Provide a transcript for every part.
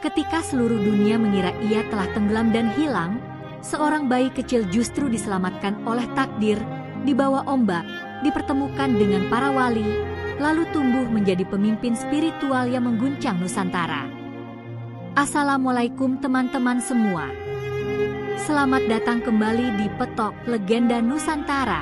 Ketika seluruh dunia mengira ia telah tenggelam dan hilang, seorang bayi kecil justru diselamatkan oleh takdir, dibawa ombak, dipertemukan dengan para wali, lalu tumbuh menjadi pemimpin spiritual yang mengguncang Nusantara. Assalamualaikum teman-teman semua. Selamat datang kembali di Petok Legenda Nusantara.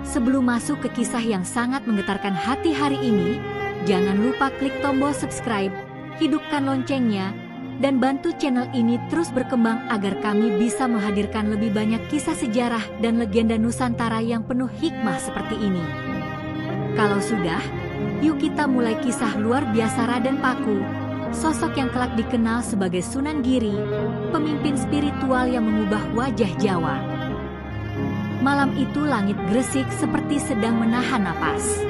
Sebelum masuk ke kisah yang sangat menggetarkan hati hari ini, jangan lupa klik tombol subscribe, hidupkan loncengnya, dan bantu channel ini terus berkembang agar kami bisa menghadirkan lebih banyak kisah sejarah dan legenda Nusantara yang penuh hikmah seperti ini. Kalau sudah, yuk kita mulai kisah luar biasa Raden Paku, sosok yang kelak dikenal sebagai Sunan Giri, pemimpin spiritual yang mengubah wajah Jawa. Malam itu langit gresik seperti sedang menahan napas.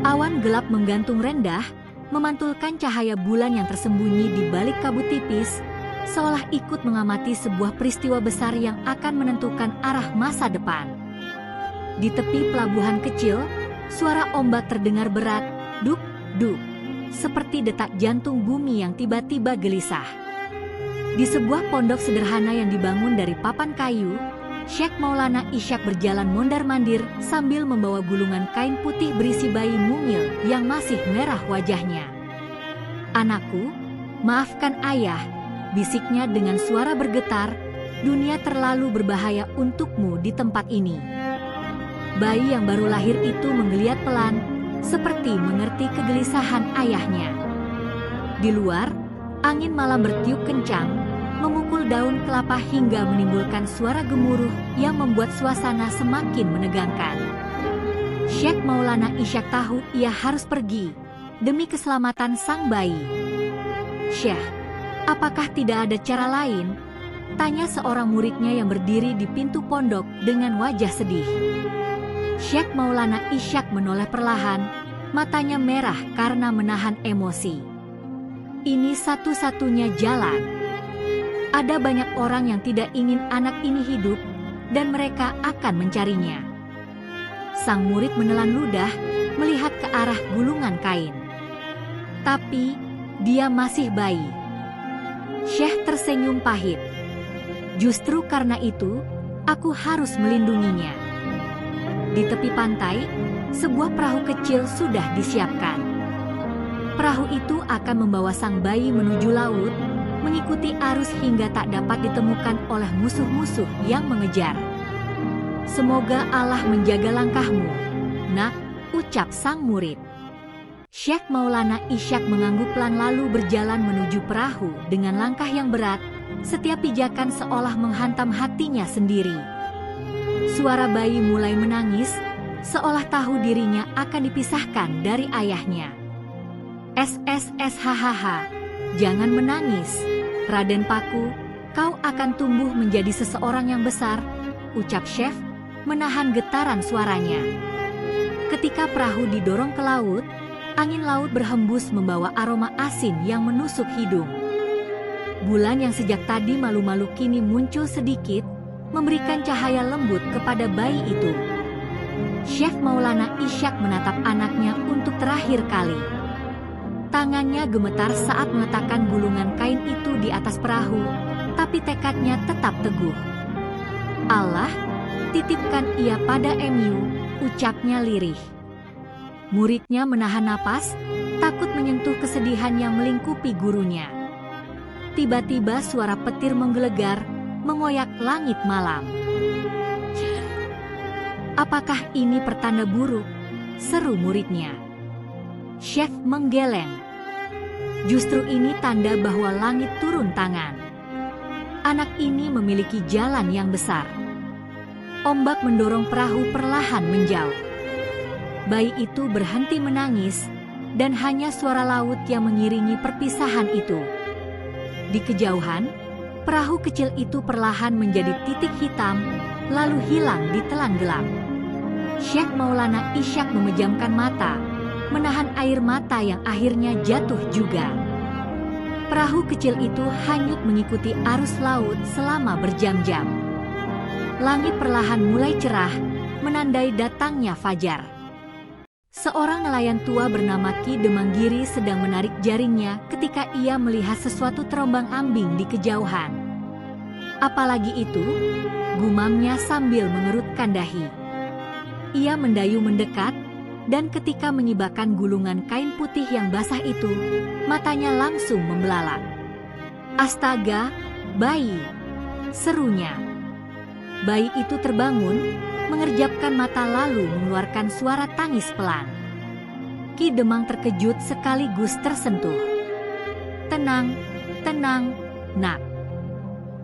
Awan gelap menggantung rendah, memantulkan cahaya bulan yang tersembunyi di balik kabut tipis, seolah ikut mengamati sebuah peristiwa besar yang akan menentukan arah masa depan. Di tepi pelabuhan kecil, suara ombak terdengar berat, duk, duk, seperti detak jantung bumi yang tiba-tiba gelisah. Di sebuah pondok sederhana yang dibangun dari papan kayu, Syekh Maulana Ishak berjalan mondar-mandir sambil membawa gulungan kain putih berisi bayi mungil yang masih merah wajahnya. "Anakku, maafkan ayah," bisiknya dengan suara bergetar, "dunia terlalu berbahaya untukmu di tempat ini." Bayi yang baru lahir itu menggeliat pelan, seperti mengerti kegelisahan ayahnya. Di luar, angin malam bertiup kencang, memukul daun kelapa hingga menimbulkan suara gemuruh yang membuat suasana semakin menegangkan. Syekh Maulana Ishak tahu ia harus pergi demi keselamatan sang bayi. "Syekh, apakah tidak ada cara lain?" tanya seorang muridnya yang berdiri di pintu pondok dengan wajah sedih. Syekh Maulana Ishak menoleh perlahan, matanya merah karena menahan emosi. "Ini satu-satunya jalan. Ada banyak orang yang tidak ingin anak ini hidup, dan mereka akan mencarinya." Sang murid menelan ludah, melihat ke arah gulungan kain. "Tapi, dia masih bayi." Syekh tersenyum pahit. "Justru karena itu, aku harus melindunginya." Di tepi pantai, sebuah perahu kecil sudah disiapkan. Perahu itu akan membawa sang bayi menuju laut, mengikuti arus hingga tak dapat ditemukan oleh musuh-musuh yang mengejar. "Semoga Allah menjaga langkahmu, nak," ucap sang murid. Syekh Maulana Ishak mengangguk pelan lalu berjalan menuju perahu dengan langkah yang berat, setiap pijakan seolah menghantam hatinya sendiri. Suara bayi mulai menangis, seolah tahu dirinya akan dipisahkan dari ayahnya. "SSSHHH, jangan menangis, Raden Paku, kau akan tumbuh menjadi seseorang yang besar," ucap Syekh, menahan getaran suaranya. Ketika perahu didorong ke laut, angin laut berhembus membawa aroma asin yang menusuk hidung. Bulan yang sejak tadi malu-malu kini muncul sedikit, memberikan cahaya lembut kepada bayi itu. Syekh Maulana Ishak menatap anaknya untuk terakhir kali. Tangannya gemetar saat meletakkan gulungan kain itu di atas perahu, tapi tekadnya tetap teguh. "Allah, titipkan ia pada MU," ucapnya lirih. Muridnya menahan napas, takut menyentuh kesedihan yang melingkupi gurunya. Tiba-tiba suara petir menggelegar, mengoyak langit malam. "Apakah ini pertanda buruk?" seru muridnya. Syekh menggeleng. "Justru ini tanda bahwa langit turun tangan. Anak ini memiliki jalan yang besar." Ombak mendorong perahu perlahan menjauh. Bayi itu berhenti menangis, dan hanya suara laut yang mengiringi perpisahan itu. Di kejauhan, perahu kecil itu perlahan menjadi titik hitam, lalu hilang di telan gelap. Syekh Maulana Ishak memejamkan mata, menahan air mata yang akhirnya jatuh juga. Perahu kecil itu hanyut mengikuti arus laut selama berjam-jam. Langit perlahan mulai cerah, menandai datangnya fajar. Seorang nelayan tua bernama Ki Demanggiri sedang menarik jaringnya ketika ia melihat sesuatu terombang-ambing di kejauhan. Apalagi itu, gumamnya sambil mengerutkan dahi. Ia mendayu mendekat, dan ketika menyibakkan gulungan kain putih yang basah itu, matanya langsung membelalak. "Astaga, bayi!" serunya. Bayi itu terbangun, mengerjapkan mata lalu mengeluarkan suara tangis pelan. Ki Demang terkejut sekaligus tersentuh. "Tenang, tenang, Nak.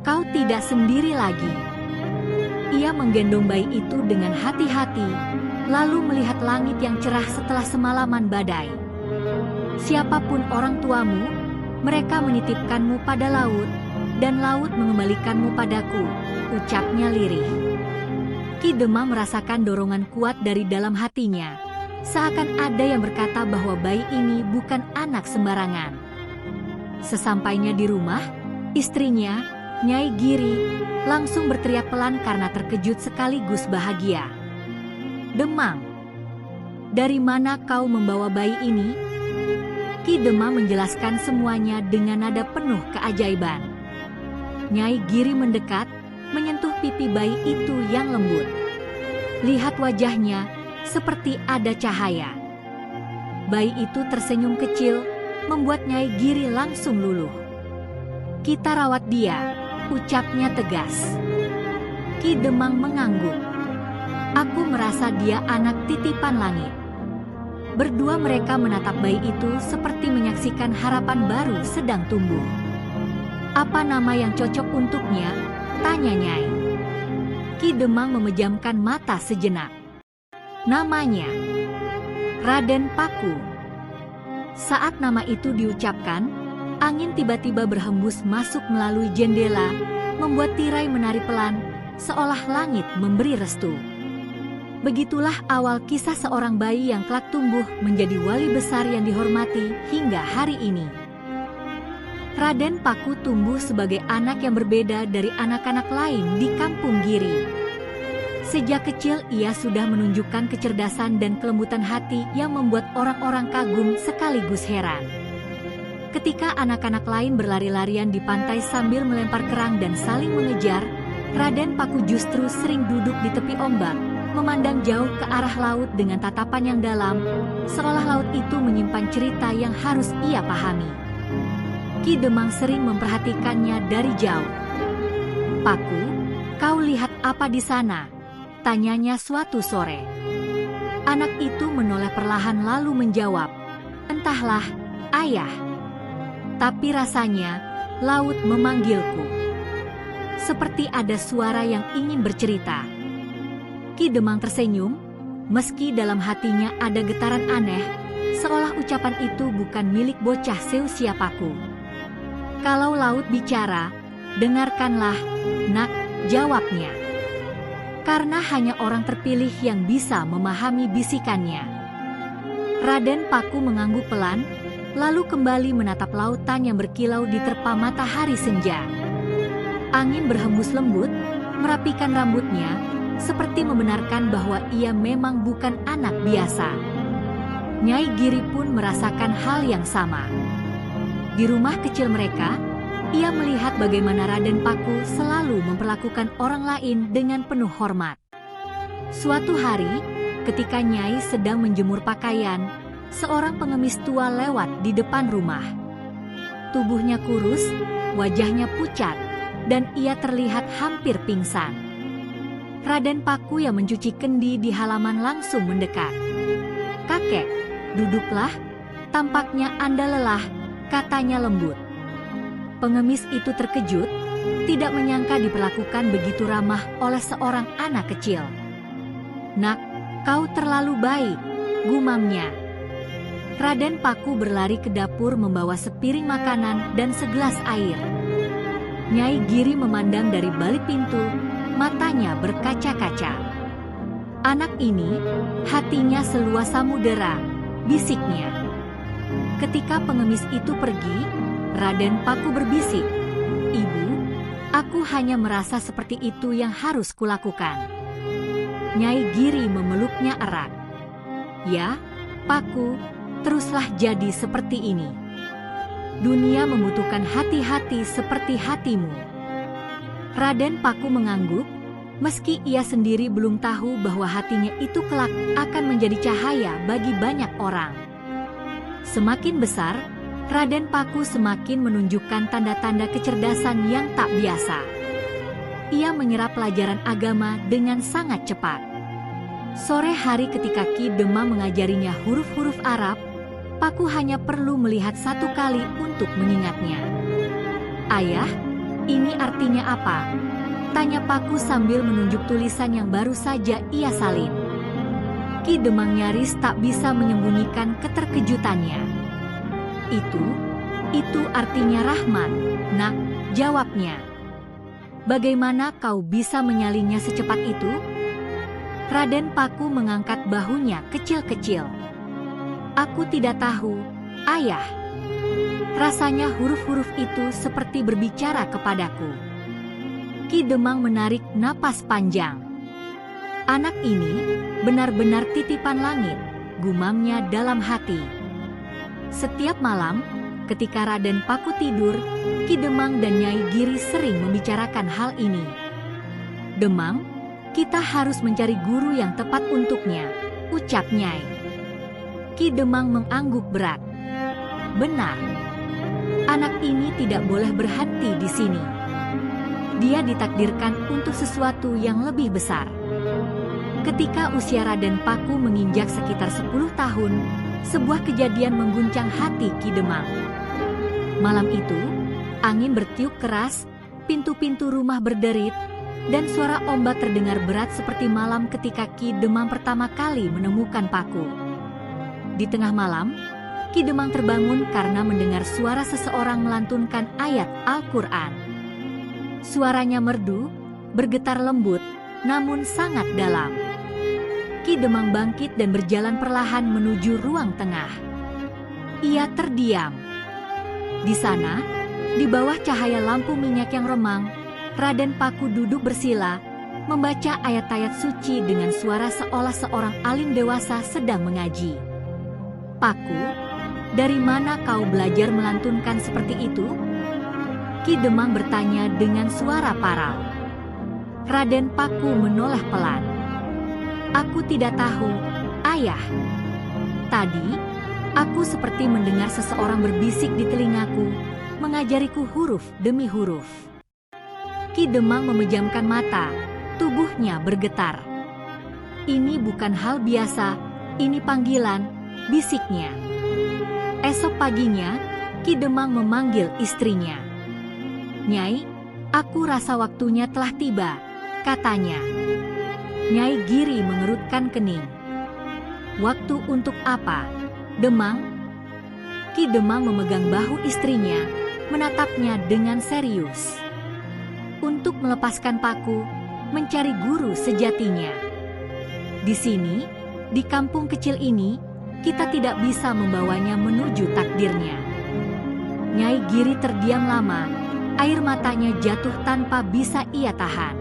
Kau tidak sendiri lagi." Ia menggendong bayi itu dengan hati-hati, lalu melihat langit yang cerah setelah semalaman badai. "Siapapun orang tuamu, mereka menitipkanmu pada laut, dan laut mengembalikanmu padaku," ucapnya lirih. Ki Demang merasakan dorongan kuat dari dalam hatinya, seakan ada yang berkata bahwa bayi ini bukan anak sembarangan. Sesampainya di rumah, istrinya, Nyai Giri, langsung berteriak pelan karena terkejut sekaligus bahagia. "Demang, dari mana kau membawa bayi ini?" Ki Demang menjelaskan semuanya dengan nada penuh keajaiban. Nyai Giri mendekat, menyentuh pipi bayi itu yang lembut. Lihat wajahnya, seperti ada cahaya. Bayi itu tersenyum kecil, membuat Nyai Giri langsung luluh. "Kita rawat dia," ucapnya tegas. Ki Demang mengangguk. "Aku merasa dia anak titipan langit." Berdua mereka menatap bayi itu seperti menyaksikan harapan baru sedang tumbuh. "Apa nama yang cocok untuknya?" tanya Nyai. Ki Demang memejamkan mata sejenak. "Namanya Raden Paku." Saat nama itu diucapkan, angin tiba-tiba berhembus masuk melalui jendela, membuat tirai menari pelan, seolah langit memberi restu. Begitulah awal kisah seorang bayi yang kelak tumbuh menjadi wali besar yang dihormati hingga hari ini. Raden Paku tumbuh sebagai anak yang berbeda dari anak-anak lain di Kampung Giri. Sejak kecil ia sudah menunjukkan kecerdasan dan kelembutan hati yang membuat orang-orang kagum sekaligus heran. Ketika anak-anak lain berlari-larian di pantai sambil melempar kerang dan saling mengejar, Raden Paku justru sering duduk di tepi ombak, memandang jauh ke arah laut dengan tatapan yang dalam, seolah laut itu menyimpan cerita yang harus ia pahami. Ki Demang sering memperhatikannya dari jauh. "Paku, kau lihat apa di sana?" tanyanya suatu sore. Anak itu menoleh perlahan lalu menjawab, "Entahlah, Ayah. Tapi rasanya, laut memanggilku. Seperti ada suara yang ingin bercerita." Ki Demang tersenyum, meski dalam hatinya ada getaran aneh, seolah ucapan itu bukan milik bocah seusia Paku. "Kalau laut bicara, dengarkanlah, Nak," jawabnya. Karena hanya orang terpilih yang bisa memahami bisikannya. Raden Paku mengangguk pelan, lalu kembali menatap lautan yang berkilau di terpa matahari senja. Angin berhembus lembut, merapikan rambutnya, seperti membenarkan bahwa ia memang bukan anak biasa. Nyai Giri pun merasakan hal yang sama. Di rumah kecil mereka, ia melihat bagaimana Raden Paku selalu memperlakukan orang lain dengan penuh hormat. Suatu hari, ketika Nyai sedang menjemur pakaian, seorang pengemis tua lewat di depan rumah. Tubuhnya kurus, wajahnya pucat, dan ia terlihat hampir pingsan. Raden Paku yang mencuci kendi di halaman langsung mendekat. "Kakek, duduklah, tampaknya Anda lelah," katanya lembut. Pengemis itu terkejut, tidak menyangka diperlakukan begitu ramah oleh seorang anak kecil. "Nak, kau terlalu baik," gumamnya. Raden Paku berlari ke dapur membawa sepiring makanan dan segelas air. Nyai Giri memandang dari balik pintu, matanya berkaca-kaca. "Anak ini, hatinya seluas samudera," bisiknya. Ketika pengemis itu pergi, Raden Paku berbisik, "Ibu, aku hanya merasa seperti itu yang harus kulakukan." Nyai Giri memeluknya erat. "Ya, Paku, teruslah jadi seperti ini. Dunia membutuhkan hati-hati seperti hatimu. Raden Paku mengangguk, meski ia sendiri belum tahu bahwa hatinya itu kelak akan menjadi cahaya bagi banyak orang. Semakin besar, Raden Paku semakin menunjukkan tanda-tanda kecerdasan yang tak biasa. Ia menyerap pelajaran agama dengan sangat cepat. Sore hari ketika Ki Demang mengajarinya huruf-huruf Arab, Paku hanya perlu melihat satu kali untuk mengingatnya. "Ayah, ini artinya apa?" tanya Paku sambil menunjuk tulisan yang baru saja ia salin. Ki Demang nyaris tak bisa menyembunyikan keterkejutannya. Itu artinya rahmat, nak, jawabnya. Bagaimana kau bisa menyalinnya secepat itu? Raden Paku mengangkat bahunya kecil-kecil. Aku tidak tahu, ayah. Rasanya huruf-huruf itu seperti berbicara kepadaku. Ki Demang menarik napas panjang. Anak ini benar-benar titipan langit, gumamnya dalam hati. Setiap malam, ketika Raden Paku tidur, Ki Demang dan Nyai Giri sering membicarakan hal ini. "Demang, kita harus mencari guru yang tepat untuknya," ucap Nyai. Ki Demang mengangguk berat. Benar, anak ini tidak boleh berhenti di sini. Dia ditakdirkan untuk sesuatu yang lebih besar. Ketika usia Raden Paku menginjak sekitar 10 tahun, sebuah kejadian mengguncang hati Ki Demang. Malam itu, angin bertiup keras, pintu-pintu rumah berderit, dan suara ombak terdengar berat seperti malam ketika Ki Demang pertama kali menemukan Paku. Di tengah malam, Ki Demang terbangun karena mendengar suara seseorang melantunkan ayat Al-Quran. Suaranya merdu, bergetar lembut, namun sangat dalam. Ki Demang bangkit dan berjalan perlahan menuju ruang tengah. Ia terdiam. Di sana, di bawah cahaya lampu minyak yang remang, Raden Paku duduk bersila, membaca ayat-ayat suci dengan suara seolah seorang alim dewasa sedang mengaji. "Paku, dari mana kau belajar melantunkan seperti itu?" Ki Demang bertanya dengan suara parau. Raden Paku menoleh pelan. "Aku tidak tahu, ayah. Tadi, aku seperti mendengar seseorang berbisik di telingaku, mengajariku huruf demi huruf." Ki Demang memejamkan mata, tubuhnya bergetar. "Ini bukan hal biasa, ini panggilan," bisiknya. Esok paginya, Ki Demang memanggil istrinya. "Nyai, aku rasa waktunya telah tiba," katanya. Nyai Giri mengerutkan kening. "Waktu untuk apa, Demang?" Ki Demang memegang bahu istrinya, menatapnya dengan serius. "Untuk melepaskan Paku, mencari guru sejatinya. Di sini, di kampung kecil ini, kita tidak bisa membawanya menuju takdirnya." Nyai Giri terdiam lama, air matanya jatuh tanpa bisa ia tahan.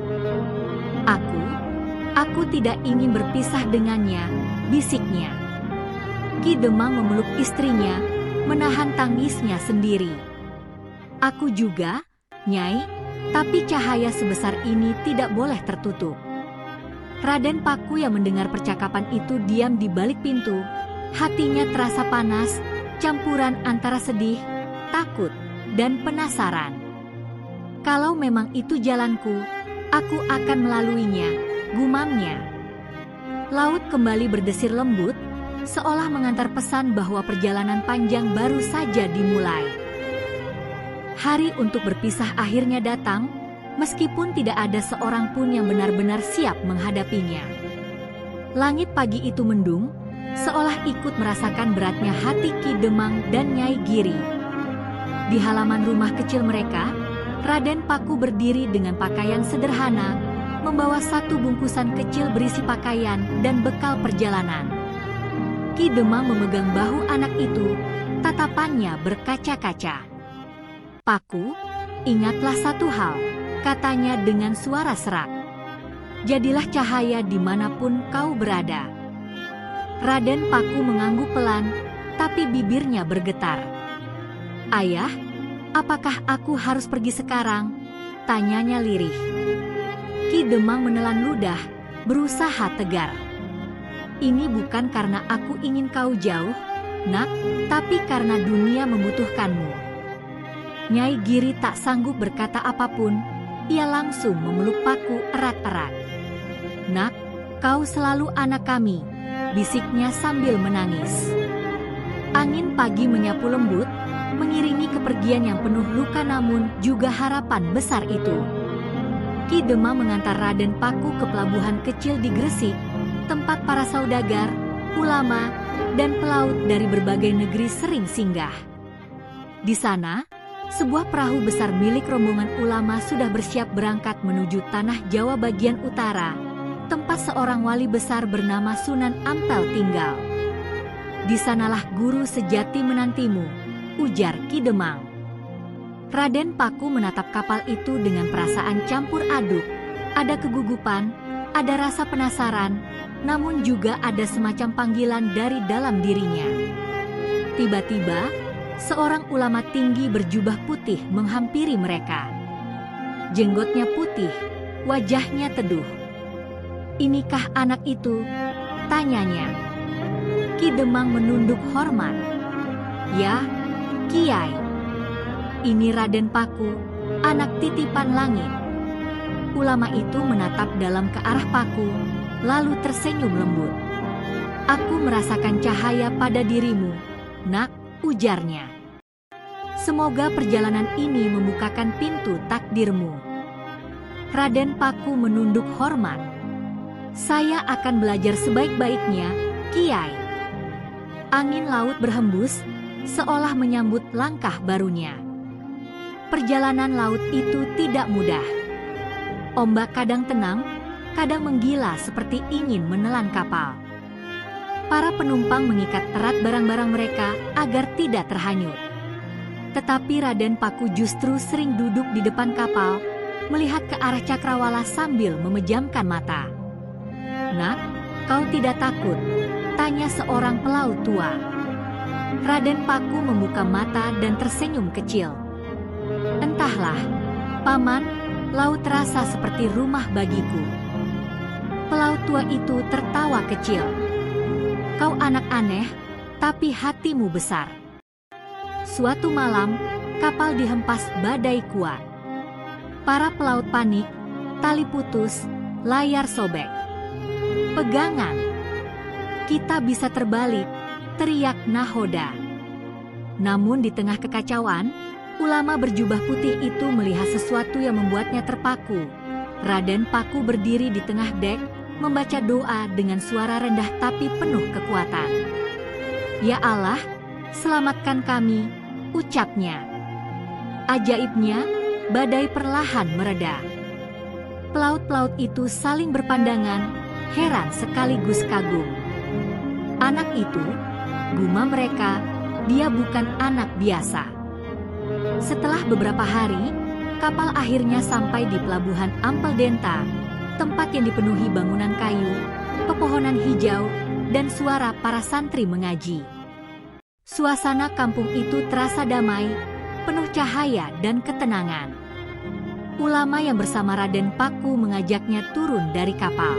Aku tidak ingin berpisah dengannya," bisiknya. Ki Demang memeluk istrinya, menahan tangisnya sendiri. "Aku juga, Nyai, tapi cahaya sebesar ini tidak boleh tertutup." Raden Paku yang mendengar percakapan itu diam di balik pintu, hatinya terasa panas, campuran antara sedih, takut, dan penasaran. "Kalau memang itu jalanku, aku akan melaluinya," gumamnya. Laut kembali berdesir lembut, seolah mengantar pesan bahwa perjalanan panjang baru saja dimulai. Hari untuk berpisah akhirnya datang, meskipun tidak ada seorang pun yang benar-benar siap menghadapinya. Langit pagi itu mendung, seolah ikut merasakan beratnya hati Ki Demang dan Nyai Giri. Di halaman rumah kecil mereka, Raden Paku berdiri dengan pakaian sederhana, membawa satu bungkusan kecil berisi pakaian dan bekal perjalanan. Ki Demang memegang bahu anak itu, tatapannya berkaca-kaca. "Paku, ingatlah satu hal," katanya dengan suara serak. "Jadilah cahaya dimanapun kau berada." Raden Paku mengangguk pelan, tapi bibirnya bergetar. "Ayah, apakah aku harus pergi sekarang?" tanyanya lirih. Ki Demang menelan ludah, berusaha tegar. "Ini bukan karena aku ingin kau jauh, Nak, tapi karena dunia membutuhkanmu." Nyai Giri tak sanggup berkata apapun, ia langsung memeluk Paku erat-erat. "Nak, kau selalu anak kami," bisiknya sambil menangis. Angin pagi menyapu lembut, mengiringi kepergian yang penuh luka namun juga harapan besar itu. Ki Demang mengantar Raden Paku ke pelabuhan kecil di Gresik, tempat para saudagar, ulama, dan pelaut dari berbagai negeri sering singgah. Di sana, sebuah perahu besar milik rombongan ulama sudah bersiap berangkat menuju tanah Jawa bagian utara, tempat seorang wali besar bernama Sunan Ampel tinggal. "Di sanalah guru sejati menantimu," ujar Ki Demang. Raden Paku menatap kapal itu dengan perasaan campur aduk. Ada kegugupan, ada rasa penasaran, namun juga ada semacam panggilan dari dalam dirinya. Tiba-tiba, seorang ulama tinggi berjubah putih menghampiri mereka. Jenggotnya putih, wajahnya teduh. "Inikah anak itu?" tanyanya. Ki Demang menunduk hormat. "Ya, Kiai. Ini Raden Paku, anak titipan langit." Ulama itu menatap dalam ke arah Paku, lalu tersenyum lembut. "Aku merasakan cahaya pada dirimu, Nak," ujarnya. "Semoga perjalanan ini membukakan pintu takdirmu." Raden Paku menunduk hormat. "Saya akan belajar sebaik-baiknya, Kiai." Angin laut berhembus, seolah menyambut langkah barunya. Perjalanan laut itu tidak mudah. Ombak kadang tenang, kadang menggila seperti ingin menelan kapal. Para penumpang mengikat erat barang-barang mereka agar tidak terhanyut. Tetapi Raden Paku justru sering duduk di depan kapal, melihat ke arah cakrawala sambil memejamkan mata. "Nak, kau tidak takut?" tanya seorang pelaut tua. Raden Paku membuka mata dan tersenyum kecil. "Entahlah, Paman, laut terasa seperti rumah bagiku." Pelaut tua itu tertawa kecil. "Kau anak aneh, tapi hatimu besar." Suatu malam, kapal dihempas badai kuat. Para pelaut panik, tali putus, layar sobek. "Pegangan! Kita bisa terbalik!" teriak nahoda. Namun di tengah kekacauan, ulama berjubah putih itu melihat sesuatu yang membuatnya terpaku. Raden Paku berdiri di tengah dek, membaca doa dengan suara rendah tapi penuh kekuatan. "Ya Allah, selamatkan kami," ucapnya. Ajaibnya, badai perlahan mereda. Pelaut-pelaut itu saling berpandangan, heran sekaligus kagum. "Anak itu," gumam mereka, "dia bukan anak biasa." Setelah beberapa hari, kapal akhirnya sampai di pelabuhan Ampel Denta, tempat yang dipenuhi bangunan kayu, pepohonan hijau, dan suara para santri mengaji. Suasana kampung itu terasa damai, penuh cahaya dan ketenangan. Ulama yang bersama Raden Paku mengajaknya turun dari kapal.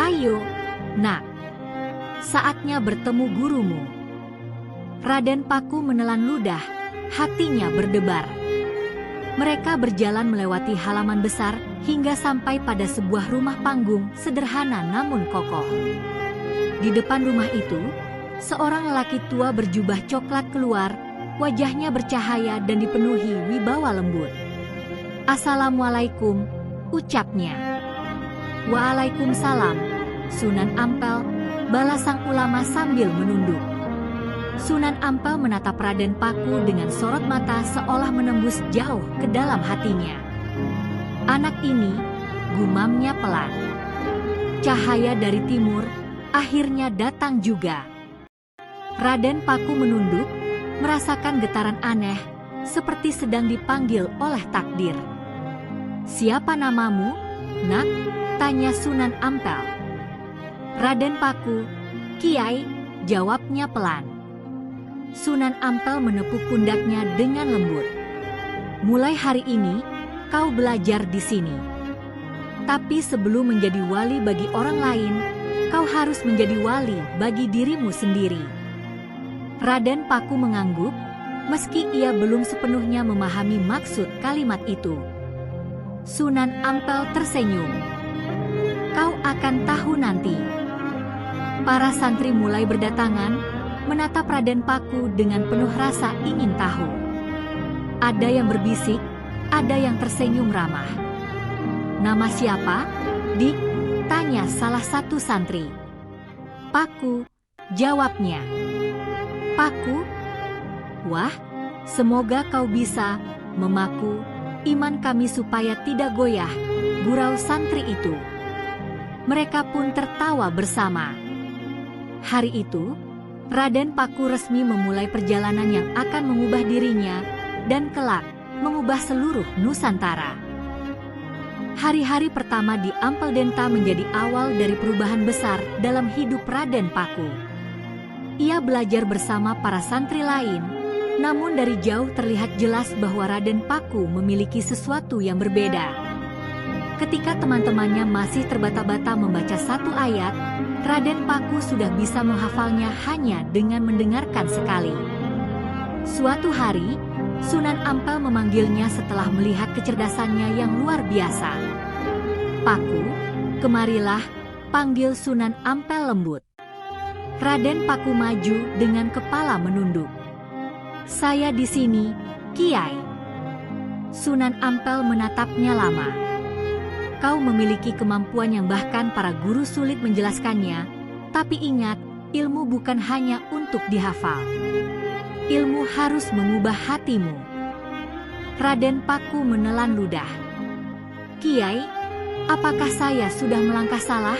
"Ayo, Nak, saatnya bertemu gurumu." Raden Paku menelan ludah, hatinya berdebar. Mereka berjalan melewati halaman besar hingga sampai pada sebuah rumah panggung sederhana namun kokoh. Di depan rumah itu, seorang lelaki tua berjubah coklat keluar, wajahnya bercahaya dan dipenuhi wibawa lembut. "Assalamualaikum," ucapnya. "Waalaikumsalam, Sunan Ampel," balas sang ulama sambil menunduk. Sunan Ampel menatap Raden Paku dengan sorot mata seolah menembus jauh ke dalam hatinya. "Anak ini," gumamnya pelan. Cahaya dari timur akhirnya datang juga. Raden Paku menunduk, merasakan getaran aneh, seperti sedang dipanggil oleh takdir. "Siapa namamu, Nak?" tanya Sunan Ampel. "Raden Paku, Kiai, jawabnya pelan. Sunan Ampel menepuk pundaknya dengan lembut. Mulai hari ini, kau belajar di sini. Tapi sebelum menjadi wali bagi orang lain, kau harus menjadi wali bagi dirimu sendiri. Raden Paku mengangguk, meski ia belum sepenuhnya memahami maksud kalimat itu. Sunan Ampel tersenyum. Kau akan tahu nanti. Para santri mulai berdatangan, menatap Raden Paku dengan penuh rasa ingin tahu. Ada yang berbisik, ada yang tersenyum ramah. Nama siapa? Dik, tanya salah satu santri. Paku, jawabnya. Paku? Wah, semoga kau bisa memaku iman kami supaya tidak goyah, gurau santri itu. Mereka pun tertawa bersama. Hari itu, Raden Paku resmi memulai perjalanan yang akan mengubah dirinya dan kelak mengubah seluruh Nusantara. Hari-hari pertama di Ampel Denta menjadi awal dari perubahan besar dalam hidup Raden Paku. Ia belajar bersama para santri lain, namun dari jauh terlihat jelas bahwa Raden Paku memiliki sesuatu yang berbeda. Ketika teman-temannya masih terbata-bata membaca satu ayat, Raden Paku sudah bisa menghafalnya hanya dengan mendengarkan sekali. Suatu hari, Sunan Ampel memanggilnya setelah melihat kecerdasannya yang luar biasa. Paku, kemarilah, panggil Sunan Ampel lembut. Raden Paku maju dengan kepala menunduk. Saya di sini, Kiai. Sunan Ampel menatapnya lama. Kau memiliki kemampuan yang bahkan para guru sulit menjelaskannya, tapi ingat, ilmu bukan hanya untuk dihafal. Ilmu harus mengubah hatimu. Raden Paku menelan ludah. Kiai, apakah saya sudah melangkah salah?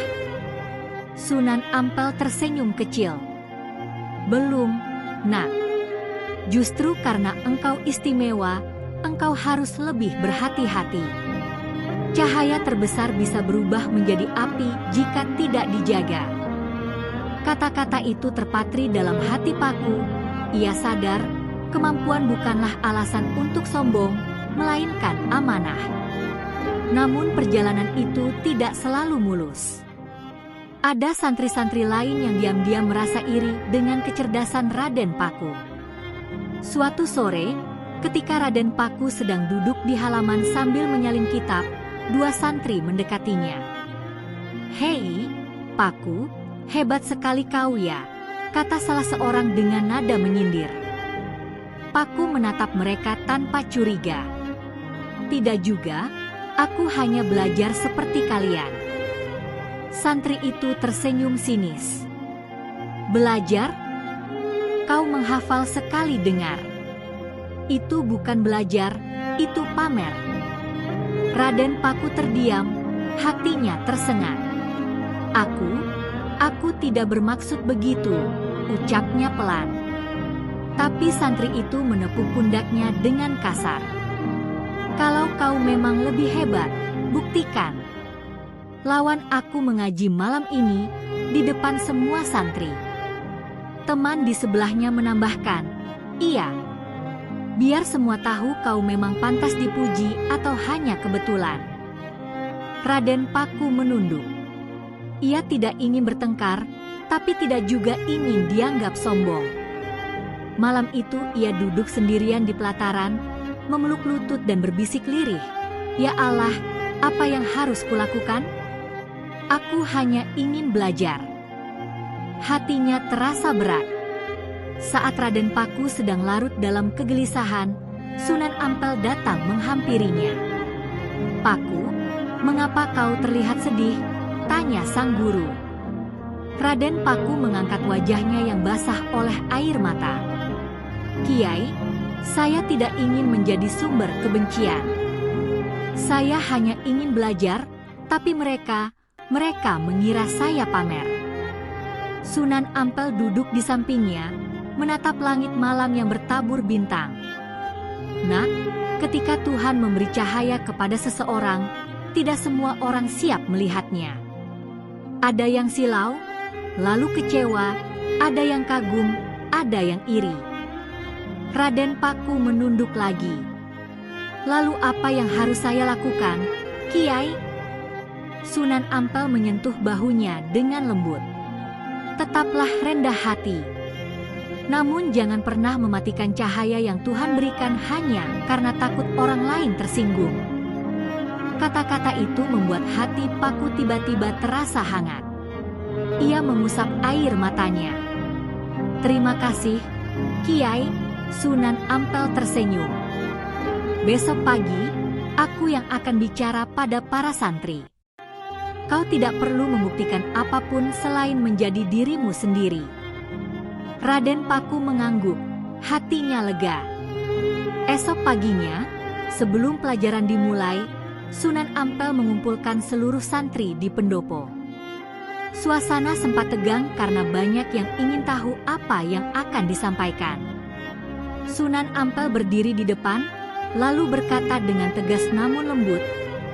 Sunan Ampel tersenyum kecil. Belum, Nak. Justru karena engkau istimewa, engkau harus lebih berhati-hati. Cahaya terbesar bisa berubah menjadi api jika tidak dijaga. Kata-kata itu terpatri dalam hati Paku. Ia sadar, kemampuan bukanlah alasan untuk sombong, melainkan amanah. Namun perjalanan itu tidak selalu mulus. Ada santri-santri lain yang diam-diam merasa iri dengan kecerdasan Raden Paku. Suatu sore, ketika Raden Paku sedang duduk di halaman sambil menyalin kitab, dua santri mendekatinya. Hei, Paku, hebat sekali kau ya, kata salah seorang dengan nada menyindir. Paku menatap mereka tanpa curiga. Tidak juga, aku hanya belajar seperti kalian. Santri itu tersenyum sinis. Belajar? Kau menghafal sekali dengar. Itu bukan belajar, itu pamer. Raden Paku terdiam, hatinya tersengat. Aku tidak bermaksud begitu, ucapnya pelan. Tapi santri itu menepuk pundaknya dengan kasar. Kalau kau memang lebih hebat, buktikan. Lawan aku mengaji malam ini, di depan semua santri. Teman di sebelahnya menambahkan, iya. Biar semua tahu kau memang pantas dipuji atau hanya kebetulan. Raden Paku menunduk. Ia tidak ingin bertengkar, tapi tidak juga ingin dianggap sombong. Malam itu ia duduk sendirian di pelataran, memeluk lutut dan berbisik lirih. Ya Allah, apa yang harus kulakukan? Aku hanya ingin belajar. Hatinya terasa berat. Saat Raden Paku sedang larut dalam kegelisahan, Sunan Ampel datang menghampirinya. Paku, mengapa kau terlihat sedih? Tanya sang guru. Raden Paku mengangkat wajahnya yang basah oleh air mata. Kiai, saya tidak ingin menjadi sumber kebencian. Saya hanya ingin belajar, tapi mereka mengira saya pamer. Sunan Ampel duduk di sampingnya, menatap langit malam yang bertabur bintang. Nak, ketika Tuhan memberi cahaya kepada seseorang, tidak semua orang siap melihatnya. Ada yang silau, lalu kecewa, ada yang kagum, ada yang iri. Raden Paku menunduk lagi. Lalu apa yang harus saya lakukan, Kiai? Sunan Ampel menyentuh bahunya dengan lembut. Tetaplah rendah hati. Namun jangan pernah mematikan cahaya yang Tuhan berikan hanya karena takut orang lain tersinggung. Kata-kata itu membuat hati Paku tiba-tiba terasa hangat. Ia mengusap air matanya. Terima kasih, Kiai. Sunan Ampel tersenyum. Besok pagi, aku yang akan bicara pada para santri. Kau tidak perlu membuktikan apapun selain menjadi dirimu sendiri. Raden Paku mengangguk, hatinya lega. Esok paginya, sebelum pelajaran dimulai, Sunan Ampel mengumpulkan seluruh santri di pendopo. Suasana sempat tegang karena banyak yang ingin tahu apa yang akan disampaikan. Sunan Ampel berdiri di depan, lalu berkata dengan tegas namun lembut,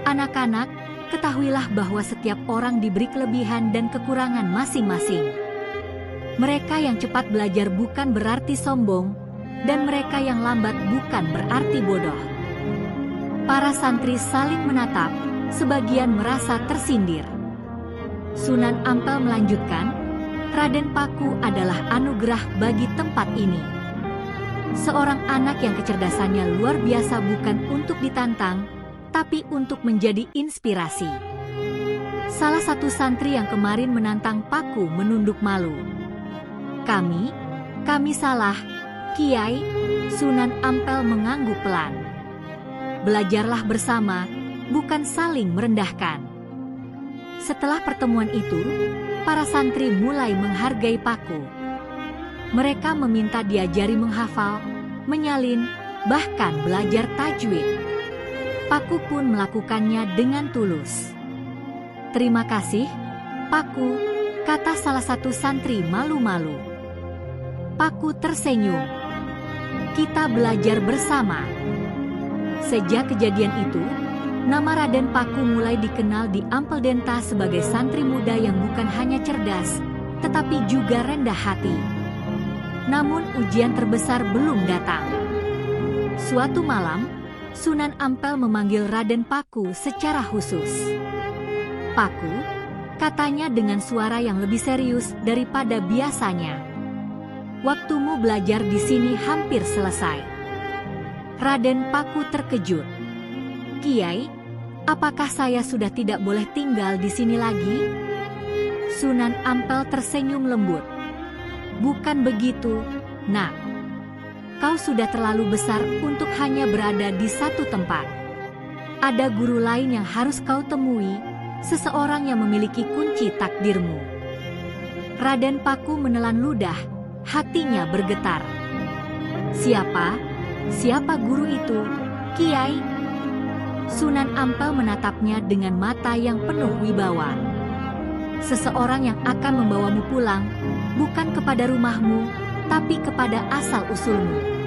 "Anak-anak, ketahuilah bahwa setiap orang diberi kelebihan dan kekurangan masing-masing. Mereka yang cepat belajar bukan berarti sombong, dan mereka yang lambat bukan berarti bodoh." Para santri saling menatap, sebagian merasa tersindir. Sunan Ampel melanjutkan, "Raden Paku adalah anugerah bagi tempat ini. Seorang anak yang kecerdasannya luar biasa bukan untuk ditantang, tapi untuk menjadi inspirasi." Salah satu santri yang kemarin menantang Paku menunduk malu. Kami salah, Kiai." Sunan Ampel mengangguk pelan. "Belajarlah bersama, bukan saling merendahkan." Setelah pertemuan itu, para santri mulai menghargai Paku. Mereka meminta diajari menghafal, menyalin, bahkan belajar tajwid. Paku pun melakukannya dengan tulus. "Terima kasih, Paku," kata salah satu santri malu-malu. Paku tersenyum. "Kita belajar bersama." Sejak kejadian itu, nama Raden Paku mulai dikenal di Ampel Denta sebagai santri muda yang bukan hanya cerdas, tetapi juga rendah hati. Namun ujian terbesar belum datang. Suatu malam, Sunan Ampel memanggil Raden Paku secara khusus. "Paku," katanya dengan suara yang lebih serius daripada biasanya, "waktumu belajar di sini hampir selesai." Raden Paku terkejut. "Kiai, apakah saya sudah tidak boleh tinggal di sini lagi?" Sunan Ampel tersenyum lembut. "Bukan begitu, Nak. Kau sudah terlalu besar untuk hanya berada di satu tempat. Ada guru lain yang harus kau temui, seseorang yang memiliki kunci takdirmu." Raden Paku menelan ludah, hatinya bergetar. Siapa guru itu, Kiai?" Sunan Ampel menatapnya dengan mata yang penuh wibawa. "Seseorang yang akan membawamu pulang, bukan kepada rumahmu, tapi kepada asal-usulmu."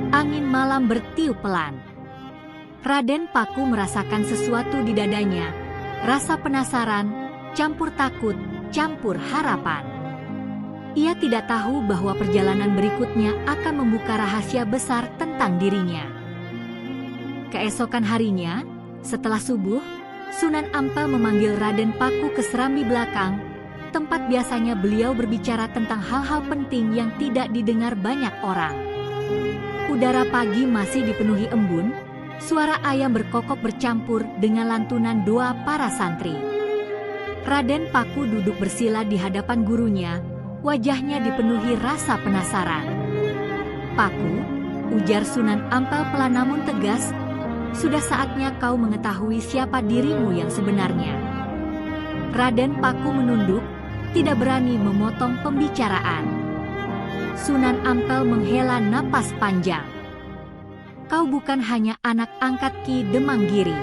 Angin malam bertiup pelan. Raden Paku merasakan sesuatu di dadanya, rasa penasaran, campur takut, campur harapan. Ia tidak tahu bahwa perjalanan berikutnya akan membuka rahasia besar tentang dirinya. Keesokan harinya, setelah subuh, Sunan Ampel memanggil Raden Paku ke serambi belakang, tempat biasanya beliau berbicara tentang hal-hal penting yang tidak didengar banyak orang. Udara pagi masih dipenuhi embun, suara ayam berkokok bercampur dengan lantunan doa para santri. Raden Paku duduk bersila di hadapan gurunya, wajahnya dipenuhi rasa penasaran. "Paku," ujar Sunan Ampel pelan namun tegas, "sudah saatnya kau mengetahui siapa dirimu yang sebenarnya." Raden Paku menunduk, tidak berani memotong pembicaraan. Sunan Ampel menghela napas panjang. "Kau bukan hanya anak angkat Ki Demanggiri.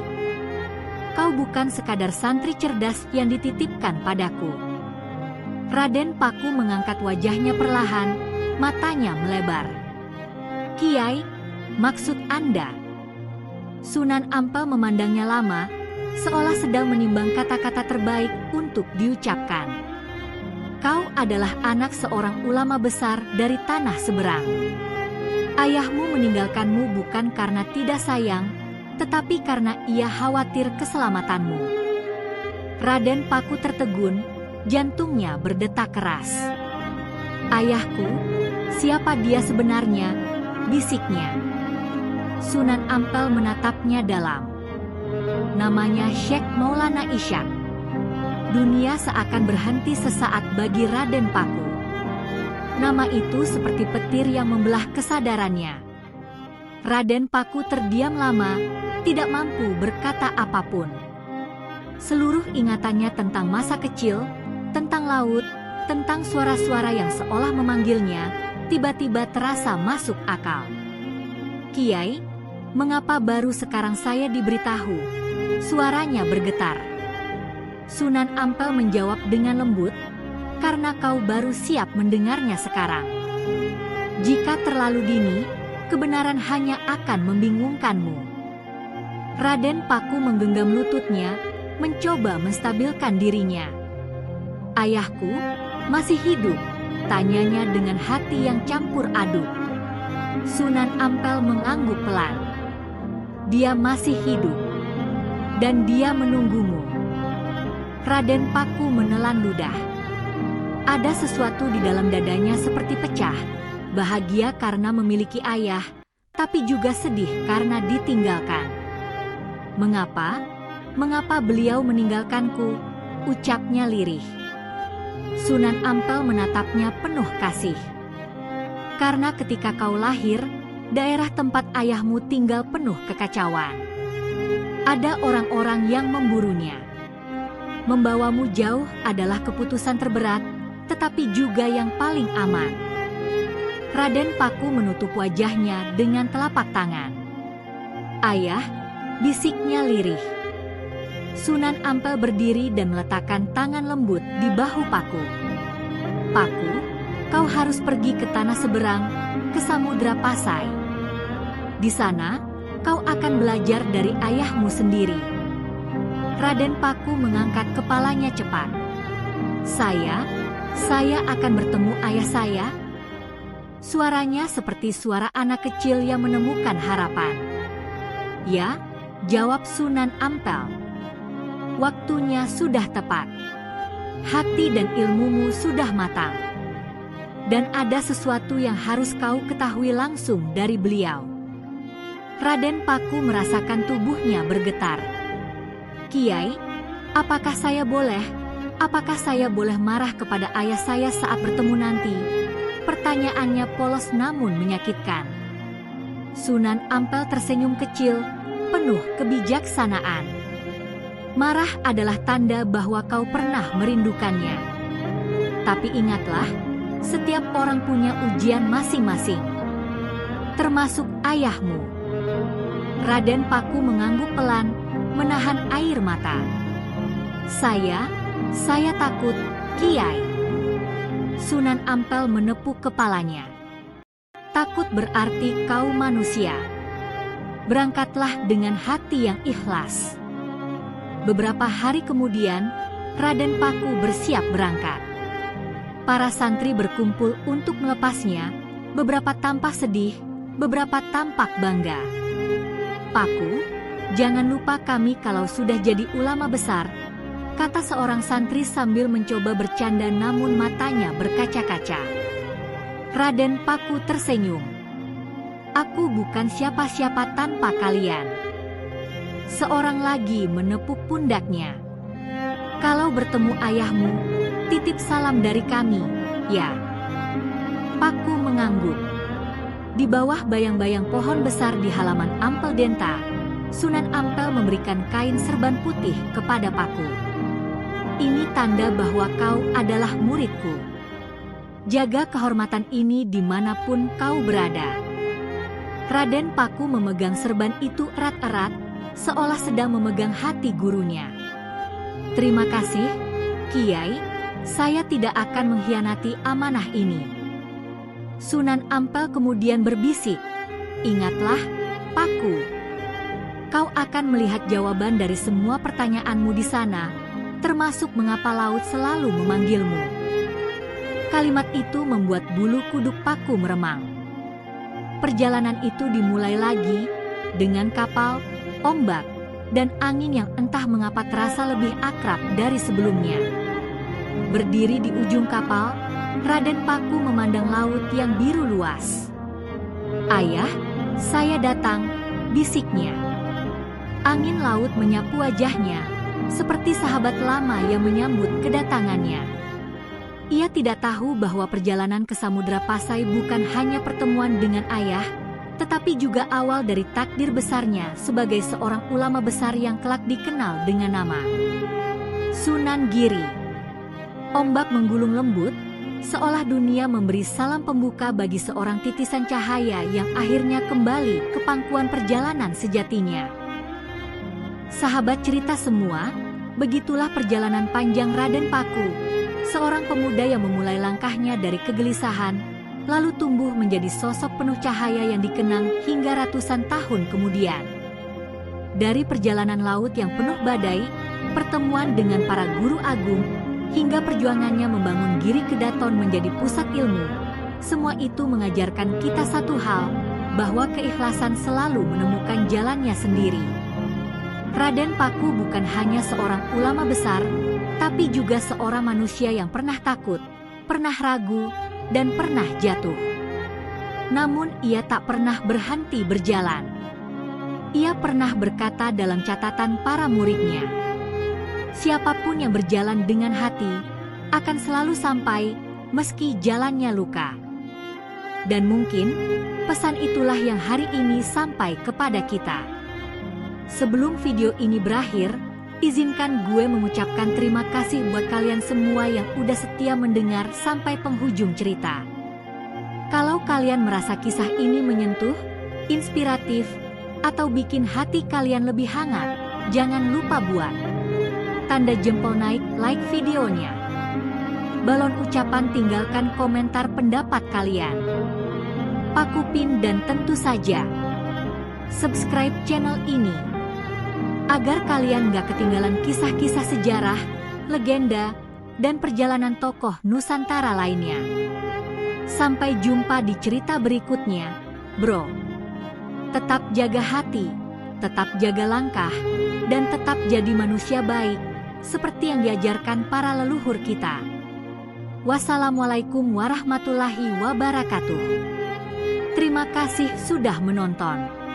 Kau bukan sekadar santri cerdas yang dititipkan padaku." Raden Paku mengangkat wajahnya perlahan, matanya melebar. "Kiai, maksud Anda?" Sunan Ampel memandangnya lama, seolah sedang menimbang kata-kata terbaik untuk diucapkan. kau adalah anak seorang ulama besar dari tanah seberang. Ayahmu meninggalkanmu bukan karena tidak sayang, tetapi karena ia khawatir keselamatanmu. Raden Paku tertegun, jantungnya berdetak keras. Ayahku, siapa dia sebenarnya? Bisiknya. Sunan Ampel menatapnya dalam. Namanya Syekh Maulana Ishak. Dunia seakan berhenti sesaat bagi Raden Paku. Nama itu seperti petir yang membelah kesadarannya. Raden Paku terdiam lama, tidak mampu berkata apapun. Seluruh ingatannya tentang masa kecil, tentang laut, tentang suara-suara yang seolah memanggilnya, tiba-tiba terasa masuk akal. Kiai, mengapa baru sekarang saya diberitahu? Suaranya bergetar. Sunan Ampel menjawab dengan lembut, karena kau baru siap mendengarnya sekarang. Jika terlalu dini, kebenaran hanya akan membingungkanmu. Raden Paku menggenggam lututnya, mencoba menstabilkan dirinya. Ayahku masih hidup, tanyanya dengan hati yang campur aduk. Sunan Ampel mengangguk pelan. Dia masih hidup, dan dia menunggumu. Raden Paku menelan ludah. Ada sesuatu di dalam dadanya seperti pecah, bahagia karena memiliki ayah, tapi juga sedih karena ditinggalkan. Mengapa? Mengapa beliau meninggalkanku? Ucapnya lirih. Sunan Ampel menatapnya penuh kasih. Karena ketika kau lahir, daerah tempat ayahmu tinggal penuh kekacauan. Ada orang-orang yang memburunya. Membawamu jauh adalah keputusan terberat, tetapi juga yang paling aman. Raden Paku menutup wajahnya dengan telapak tangan. Ayah, bisiknya lirih. Sunan Ampel berdiri dan meletakkan tangan lembut di bahu Paku. Paku, kau harus pergi ke tanah seberang, ke Samudra Pasai. Di sana, kau akan belajar dari ayahmu sendiri. Raden Paku mengangkat kepalanya cepat. Saya akan bertemu ayah saya. Suaranya seperti suara anak kecil yang menemukan harapan. Ya, jawab Sunan Ampel. Waktunya sudah tepat. Hati dan ilmumu sudah matang. Dan ada sesuatu yang harus kau ketahui langsung dari beliau. Raden Paku merasakan tubuhnya bergetar. Kiai, apakah saya boleh marah kepada ayah saya saat bertemu nanti? Pertanyaannya polos namun menyakitkan. Sunan Ampel tersenyum kecil, penuh kebijaksanaan. Marah adalah tanda bahwa kau pernah merindukannya. Tapi ingatlah, setiap orang punya ujian masing-masing. Termasuk ayahmu. Raden Paku mengangguk pelan, menahan air mata. Saya takut, Kiai. Sunan Ampel menepuk kepalanya. Takut berarti kau manusia. Berangkatlah dengan hati yang ikhlas. Beberapa hari kemudian, Raden Paku bersiap berangkat. Para santri berkumpul untuk melepasnya, beberapa tampak sedih, beberapa tampak bangga. Paku, jangan lupa kami kalau sudah jadi ulama besar, kata seorang santri sambil mencoba bercanda namun matanya berkaca-kaca. Raden Paku tersenyum. Aku bukan siapa-siapa tanpa kalian. Seorang lagi menepuk pundaknya. Kalau bertemu ayahmu, titip salam dari kami, ya. Paku mengangguk. Di bawah bayang-bayang pohon besar di halaman Ampel Denta, Sunan Ampel memberikan kain serban putih kepada Paku. Ini tanda bahwa kau adalah muridku. Jaga kehormatan ini dimanapun kau berada. Raden Paku memegang serban itu erat-erat, seolah sedang memegang hati gurunya. Terima kasih, Kiai, saya tidak akan mengkhianati amanah ini. Sunan Ampel kemudian berbisik, ingatlah, Paku. Kau akan melihat jawaban dari semua pertanyaanmu di sana, termasuk mengapa laut selalu memanggilmu. Kalimat itu membuat bulu kuduk Paku meremang. Perjalanan itu dimulai lagi dengan kapal, ombak, dan angin yang entah mengapa terasa lebih akrab dari sebelumnya. Berdiri di ujung kapal, Raden Paku memandang laut yang biru luas. "Ayah, saya datang," bisiknya. Angin laut menyapu wajahnya, seperti sahabat lama yang menyambut kedatangannya. Ia tidak tahu bahwa perjalanan ke Samudra Pasai bukan hanya pertemuan dengan ayah, tetapi juga awal dari takdir besarnya sebagai seorang ulama besar yang kelak dikenal dengan nama Sunan Giri. Ombak menggulung lembut, seolah dunia memberi salam pembuka bagi seorang titisan cahaya yang akhirnya kembali ke pangkuan perjalanan sejatinya. Sahabat cerita semua, begitulah perjalanan panjang Raden Paku, seorang pemuda yang memulai langkahnya dari kegelisahan, lalu tumbuh menjadi sosok penuh cahaya yang dikenang hingga ratusan tahun kemudian. Dari perjalanan laut yang penuh badai, pertemuan dengan para guru agung, hingga perjuangannya membangun Giri Kedaton menjadi pusat ilmu, semua itu mengajarkan kita satu hal, bahwa keikhlasan selalu menemukan jalannya sendiri. Raden Paku bukan hanya seorang ulama besar, tapi juga seorang manusia yang pernah takut, pernah ragu, dan pernah jatuh. Namun ia tak pernah berhenti berjalan. Ia pernah berkata dalam catatan para muridnya, "Siapapun yang berjalan dengan hati, akan selalu sampai, meski jalannya luka." Dan mungkin, pesan itulah yang hari ini sampai kepada kita. Sebelum video ini berakhir, izinkan gue mengucapkan terima kasih buat kalian semua yang udah setia mendengar sampai penghujung cerita. Kalau kalian merasa kisah ini menyentuh, inspiratif, atau bikin hati kalian lebih hangat, jangan lupa buat tanda jempol naik, like videonya. Balon ucapan tinggalkan komentar pendapat kalian. Paku pin dan tentu saja subscribe channel ini, agar kalian gak ketinggalan kisah-kisah sejarah, legenda, dan perjalanan tokoh Nusantara lainnya. Sampai jumpa di cerita berikutnya, bro. Tetap jaga hati, tetap jaga langkah, dan tetap jadi manusia baik, seperti yang diajarkan para leluhur kita. Wassalamualaikum warahmatullahi wabarakatuh. Terima kasih sudah menonton.